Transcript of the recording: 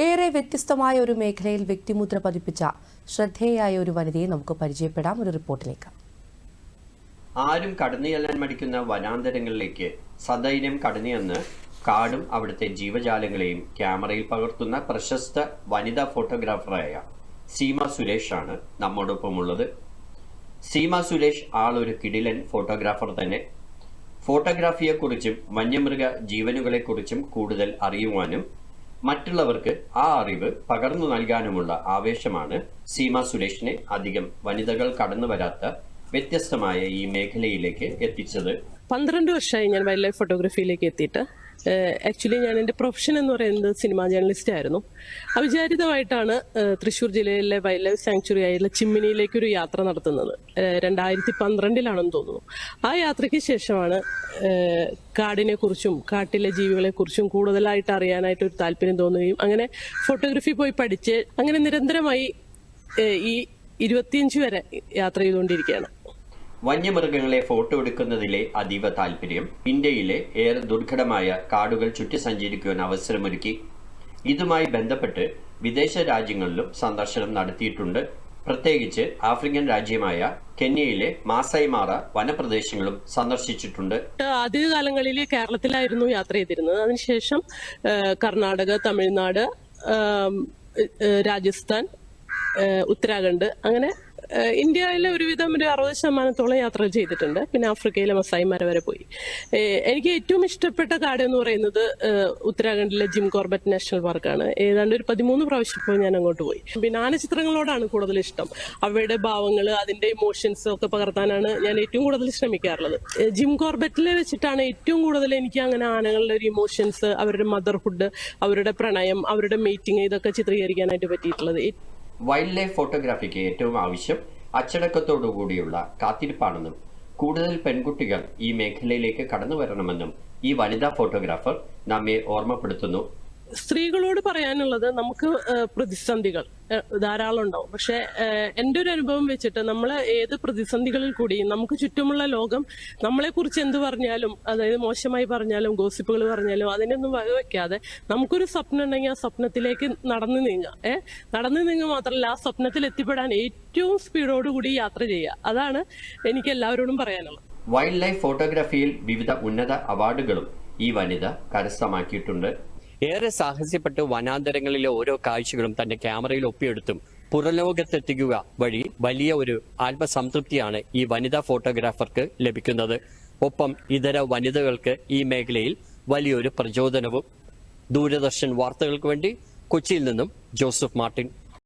ഏറെ വ്യത്യസ്തമായ ഒരു മേഖലയിൽ വ്യക്തിമുദ്ര പതിപ്പിച്ച ശ്രദ്ധേയയായ ഒരു വനിതയെ നമുക്ക് പരിചയപ്പെടാം ഒരു റിപ്പോർട്ടിലേക്ക്. ആരും കടന്നുചെല്ലാൻ മടിക്കുന്ന വനാന്തരങ്ങളിലേക്ക് സധൈര്യം കടന്നുചെന്ന് കാടും അവിടുത്തെ ജീവജാലങ്ങളെയും ക്യാമറയിൽ പകർത്തുന്ന പ്രശസ്ത വനിതാ ഫോട്ടോഗ്രാഫറായ സീമ സുരേഷാണ് നമ്മോടൊപ്പമുള്ളത്. സീമ സുരേഷ് ആളൊരു കിടിലൻ ഫോട്ടോഗ്രാഫർ തന്നെ. ഫോട്ടോഗ്രാഫിയെക്കുറിച്ചും വന്യമൃഗ ജീവനുകളെക്കുറിച്ചും കൂടുതൽ അറിയുവാനും മറ്റുള്ളവർക്ക് ആ അറിവ് പകർന്നു നൽകാനുമുള്ള ആവേശമാണ് സീമ സുരേഷിനെ അധികം വനിതകൾ കടന്നു വരാത്ത വ്യത്യസ്തമായ ഈ മേഖലയിലേക്ക് എത്തിച്ചത്. 12 വർഷമായി ഞാൻ വൈൽഡ് ലൈഫ് ഫോട്ടോഗ്രാഫിയിലേക്ക് എത്തിയിട്ട്. ആക്ച്വലി ഞാൻ എൻ്റെ പ്രൊഫഷൻ എന്ന് പറയുന്നത് സിനിമാ ജേർണലിസ്റ്റ് ആയിരുന്നു. അവിചാരിതമായിട്ടാണ് തൃശ്ശൂർ ജില്ലയിലെ വൈൽഡ് ലൈഫ് സാങ്ച്വറി ആയിട്ടുള്ള ചിമ്മിനിയിലേക്കൊരു യാത്ര നടത്തുന്നത്. 2012 തോന്നുന്നു. ആ യാത്രയ്ക്ക് ശേഷമാണ് കാടിനെ കുറിച്ചും കാട്ടിലെ ജീവികളെക്കുറിച്ചും കൂടുതലായിട്ട് അറിയാനായിട്ട് ഒരു താല്പര്യം തോന്നുകയും അങ്ങനെ ഫോട്ടോഗ്രാഫി പോയി പഠിച്ച് അങ്ങനെ നിരന്തരമായി ഈ 25 വരെ യാത്ര ചെയ്തുകൊണ്ടിരിക്കുകയാണ്. വന്യമൃഗങ്ങളെ ഫോട്ടോ എടുക്കുന്നതിലെ അതീവ താല്പര്യം ഇന്ത്യയിലെ ഏറെ ദുർഘടമായ കാടുകൾ ചുറ്റി സഞ്ചരിക്കുവാൻ അവസരമൊരുക്കി. ഇതുമായി ബന്ധപ്പെട്ട് വിദേശ രാജ്യങ്ങളിലും സന്ദർശനം നടത്തിയിട്ടുണ്ട്. പ്രത്യേകിച്ച് ആഫ്രിക്കൻ രാജ്യമായ കെന്യയിലെ മാസായി മാറ വനപ്രദേശങ്ങളും സന്ദർശിച്ചിട്ടുണ്ട്. ആദ്യകാലങ്ങളിൽ കേരളത്തിലായിരുന്നു യാത്ര ചെയ്തിരുന്നത്. അതിനുശേഷം കർണാടക, തമിഴ്നാട്, രാജസ്ഥാൻ, ഉത്തരാഖണ്ഡ് അങ്ങനെ ഇന്ത്യയിലെ ഒരുവിധം ഒരു 60% യാത്രകൾ ചെയ്തിട്ടുണ്ട്. പിന്നെ ആഫ്രിക്കയിലെ മസായി മര വരെ പോയി. എനിക്ക് ഏറ്റവും ഇഷ്ടപ്പെട്ട കാട് എന്ന് പറയുന്നത് ഉത്തരാഖണ്ഡിലെ ജിം കോർബറ്റ് നാഷണൽ പാർക്കാണ്. ഏതാണ്ട് ഒരു 13 പ്രാവശ്യം ഇപ്പോൾ ഞാൻ അങ്ങോട്ട് പോയി. പിന്നെ ആനചിത്രങ്ങളോടാണ് കൂടുതൽ ഇഷ്ടം. അവയുടെ ഭാവങ്ങൾ, അതിന്റെ ഇമോഷൻസ് ഒക്കെ പകർത്താനാണ് ഞാൻ ഏറ്റവും കൂടുതൽ ശ്രമിക്കാറുള്ളത്. ജിം കോർബറ്റിൽ വെച്ചിട്ടാണ് ഏറ്റവും കൂടുതൽ എനിക്ക് അങ്ങനെ ആനകളുടെ ഒരു ഇമോഷൻസ്, അവരുടെ മദർഹുഡ്, അവരുടെ പ്രണയം, അവരുടെ മീറ്റിംഗ് ഇതൊക്കെ ചിത്രീകരിക്കാനായിട്ട് പറ്റിയിട്ടുള്ളത്. വൈൽഡ് ലൈഫ് ഫോട്ടോഗ്രാഫിക്ക് ഏറ്റവും ആവശ്യം അച്ചടക്കത്തോടുകൂടിയുള്ള കാത്തിരിപ്പാണെന്നും കൂടുതൽ പെൺകുട്ടികൾ ഈ മേഖലയിലേക്ക് കടന്നു വരണമെന്നും ഈ വനിതാ ഫോട്ടോഗ്രാഫർ നമ്മെ ഓർമ്മപ്പെടുത്തുന്നു. സ്ത്രീകളോട് പറയാനുള്ളത്, നമുക്ക് പ്രതിസന്ധികൾ ധാരാളം ഉണ്ടാവും. പക്ഷെ എൻ്റെ ഒരു അനുഭവം വെച്ചിട്ട് നമ്മൾ ഏത് പ്രതിസന്ധികളിൽ കൂടിയും നമുക്ക് ചുറ്റുമുള്ള ലോകം നമ്മളെ കുറിച്ച് എന്ത് പറഞ്ഞാലും, അതായത് മോശമായി പറഞ്ഞാലും ഗോസിപ്പുകൾ പറഞ്ഞാലും അതിനൊന്നും വകവെക്കാതെ നമുക്കൊരു സ്വപ്നം ഉണ്ടെങ്കിൽ ആ സ്വപ്നത്തിലേക്ക് നടന്നു നീങ്ങുക മാത്രമല്ല, ആ സ്വപ്നത്തിൽ എത്തിപ്പെടാൻ ഏറ്റവും സ്പീഡോടുകൂടി യാത്ര ചെയ്യുക. അതാണ് എനിക്ക് എല്ലാവരോടും പറയാനുള്ളത്. വൈൽഡ് ലൈഫ് ഫോട്ടോഗ്രാഫിയിൽ വിവിധ ഉന്നത അവാർഡുകളും ഈ വനിത കരസ്ഥമാക്കിയിട്ടുണ്ട്. ഏറെ സാഹസ്യപ്പെട്ട് വനാന്തരങ്ങളിലെ ഓരോ കാഴ്ചകളും തന്റെ ക്യാമറയിൽ ഒപ്പിയെടുത്തും പുറലോകത്തെത്തിക്കുക വഴി വലിയ ഒരു ആത്മസംതൃപ്തിയാണ് ഈ വനിതാ ഫോട്ടോഗ്രാഫർക്ക് ലഭിക്കുന്നത്. ഒപ്പം ഇതര വനിതകൾക്ക് ഈ മേഖലയിൽ വലിയൊരു പ്രചോദനവും. ദൂരദർശൻ വാർത്തകൾക്ക് വേണ്ടി കൊച്ചിയിൽ നിന്നും ജോസഫ് മാർട്ടിൻ.